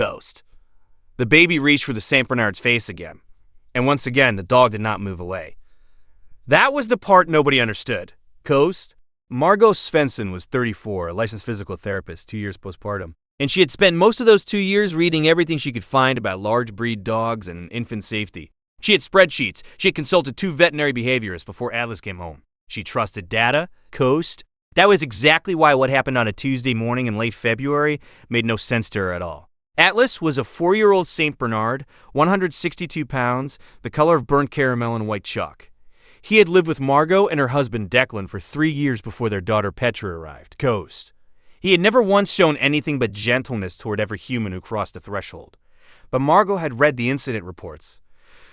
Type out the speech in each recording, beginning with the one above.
Coast. The baby reached for the St. Bernard's face again, and once again the dog did not move away. That was the part nobody understood. Coast. Margot Svensson was 34, a licensed physical therapist, 2 years postpartum, and she had spent most of those 2 years reading everything she could find about large breed dogs and infant safety. She had spreadsheets. She had consulted 2 veterinary behaviorists before Atlas came home. She trusted data. Coast. That was exactly why what happened on a Tuesday morning in late February made no sense to her at all. Atlas was a 4-year-old St. Bernard, 162 pounds, the color of burnt caramel and white chalk. He had lived with Margot and her husband Declan for 3 years before their daughter Petra arrived. Coast. He had never once shown anything but gentleness toward every human who crossed the threshold. But Margot had read the incident reports.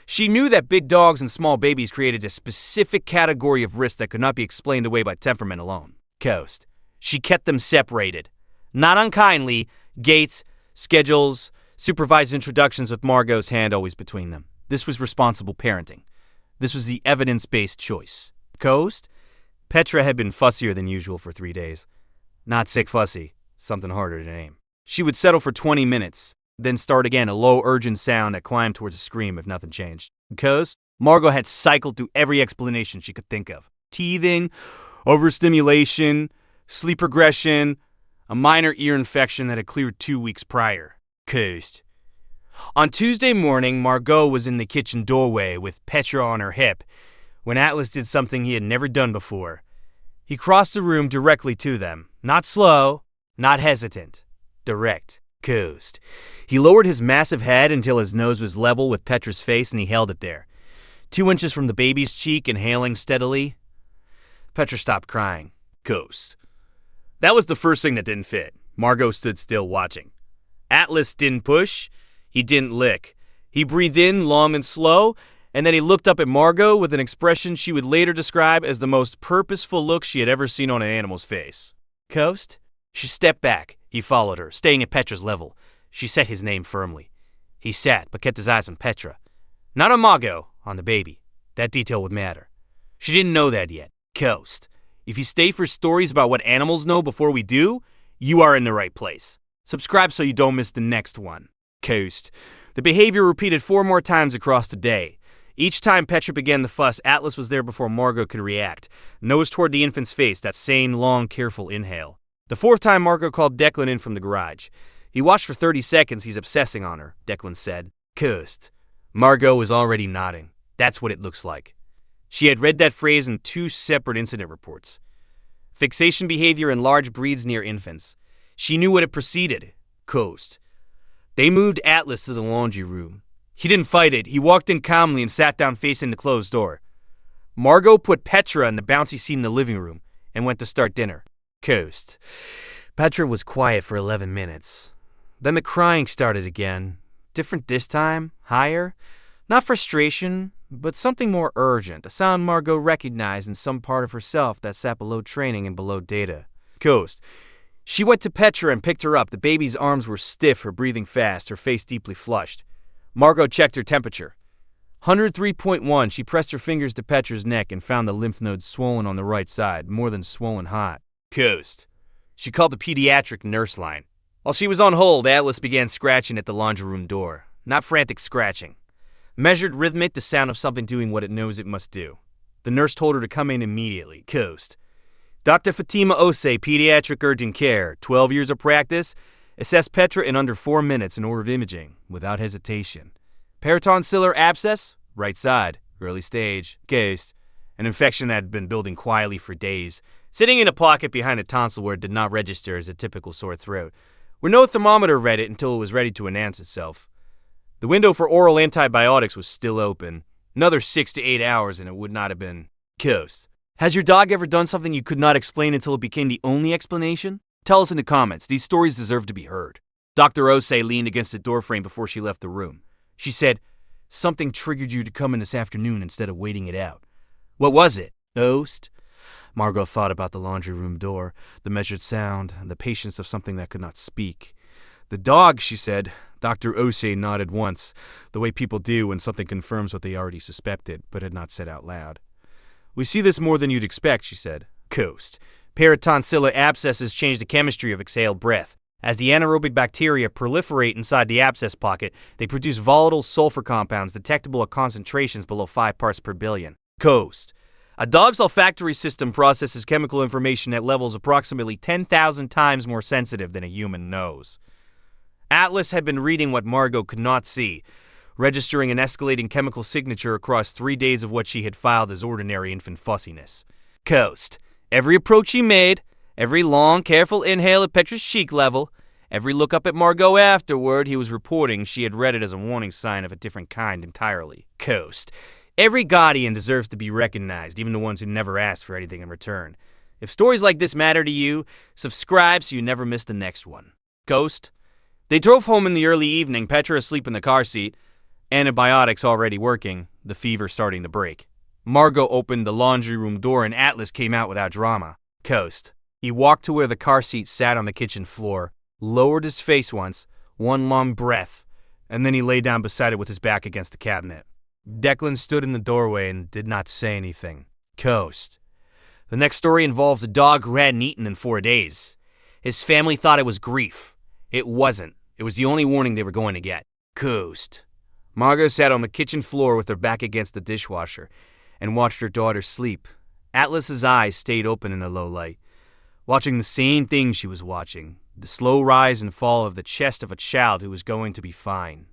She knew that big dogs and small babies created a specific category of risk that could not be explained away by temperament alone. Coast. She kept them separated. Not unkindly, gates, schedules, supervised introductions with Margot's hand always between them. This was responsible parenting. This was the evidence-based choice. Coast. Petra had been fussier than usual for 3 days. Not sick fussy, something harder to name. She would settle for 20 minutes, then start again, a low, urgent sound that climbed towards a scream if nothing changed. Coast. Margot had cycled through every explanation she could think of. Teething, overstimulation, sleep regression, a minor ear infection that had cleared 2 weeks prior. Coast. On Tuesday morning, Margot was in the kitchen doorway with Petra on her hip when Atlas did something he had never done before. He crossed the room directly to them. Not slow, not hesitant. Direct. Coast. He lowered his massive head until his nose was level with Petra's face, and he held it there, 2 inches from the baby's cheek, inhaling steadily. Petra stopped crying. Coast. That was the first thing that didn't fit. Margot stood still watching. Atlas didn't push. He didn't lick. He breathed in long and slow, and then he looked up at Margot with an expression she would later describe as the most purposeful look she had ever seen on an animal's face. Coast. She stepped back. He followed her, staying at Petra's level. She said his name firmly. He sat, but kept his eyes on Petra. Not on Margot, on the baby. That detail would matter. She didn't know that yet. Coast. If you stay for stories about what animals know before we do, you are in the right place. Subscribe so you don't miss the next one. Coast. The behavior repeated 4 more times across the day. Each time Petra began the fuss, Atlas was there before Margot could react. Nose toward the infant's face, that same long, careful inhale. The 4th time Margot called Declan in from the garage. He watched for 30 seconds. He's obsessing on her, Declan said. Coast. Margot was already nodding. That's what it looks like. She had read that phrase in 2 separate incident reports. Fixation behavior in large breeds near infants. She knew what it preceded. Coast. They moved Atlas to the laundry room. He didn't fight it. He walked in calmly and sat down facing the closed door. Margot put Petra in the bouncy seat in the living room and went to start dinner. Coast. Petra was quiet for 11 minutes. Then the crying started again. Different this time, higher. Not frustration, but something more urgent, a sound Margot recognized in some part of herself that sat below training and below data. Coast. She went to Petra and picked her up. The baby's arms were stiff, her breathing fast, her face deeply flushed. Margot checked her temperature. 103.1. She pressed her fingers to Petra's neck and found the lymph nodes swollen on the right side, more than swollen hot. Coast. She called the pediatric nurse line. While she was on hold, Atlas began scratching at the laundry room door. Not frantic scratching. Measured rhythmic, the sound of something doing what it knows it must do. The nurse told her to come in immediately. Coast. Dr. Fatima Ose, Pediatric Urgent Care, 12 years of practice, assessed Petra in under 4 minutes and ordered imaging, without hesitation. Peritonsillar abscess, right side, early stage. Coast. An infection that had been building quietly for days, sitting in a pocket behind the tonsil where it did not register as a typical sore throat, where no thermometer read it until it was ready to announce itself. The window for oral antibiotics was still open. Another 6 to 8 hours and it would not have been. Coast. Has your dog ever done something you could not explain until it became the only explanation? Tell us in the comments. These stories deserve to be heard. Dr. Ose leaned against the doorframe before she left the room. She said, something triggered you to come in this afternoon instead of waiting it out. What was it? Coast. Margot thought about the laundry room door, the measured sound, and the patience of something that could not speak. The dog, she said. Dr. Ose nodded once, the way people do when something confirms what they already suspected, but had not said out loud. We see this more than you'd expect, she said. Coast. Peritonsillar abscesses change the chemistry of exhaled breath. As the anaerobic bacteria proliferate inside the abscess pocket, they produce volatile sulfur compounds detectable at concentrations below 5 parts per billion. Coast. A dog's olfactory system processes chemical information at levels approximately 10,000 times more sensitive than a human nose. Atlas had been reading what Margot could not see, registering an escalating chemical signature across 3 days of what she had filed as ordinary infant fussiness. Coast. Every approach he made, every long, careful inhale at Petra's cheek level, every look up at Margot afterward, he was reporting she had read it as a warning sign of a different kind entirely. Coast. Every guardian deserves to be recognized, even the ones who never asked for anything in return. If stories like this matter to you, subscribe so you never miss the next one. Coast. They drove home in the early evening, Petra asleep in the car seat, antibiotics already working, the fever starting to break. Margot opened the laundry room door and Atlas came out without drama. Coast. He walked to where the car seat sat on the kitchen floor, lowered his face once, one long breath, and then he lay down beside it with his back against the cabinet. Declan stood in the doorway and did not say anything. Coast. The next story involves a dog who hadn't eaten in 4 days. His family thought it was grief. It wasn't. It was the only warning they were going to get. Coast. Margot sat on the kitchen floor with her back against the dishwasher and watched her daughter sleep. Atlas's eyes stayed open in the low light, watching the same thing she was watching, the slow rise and fall of the chest of a child who was going to be fine.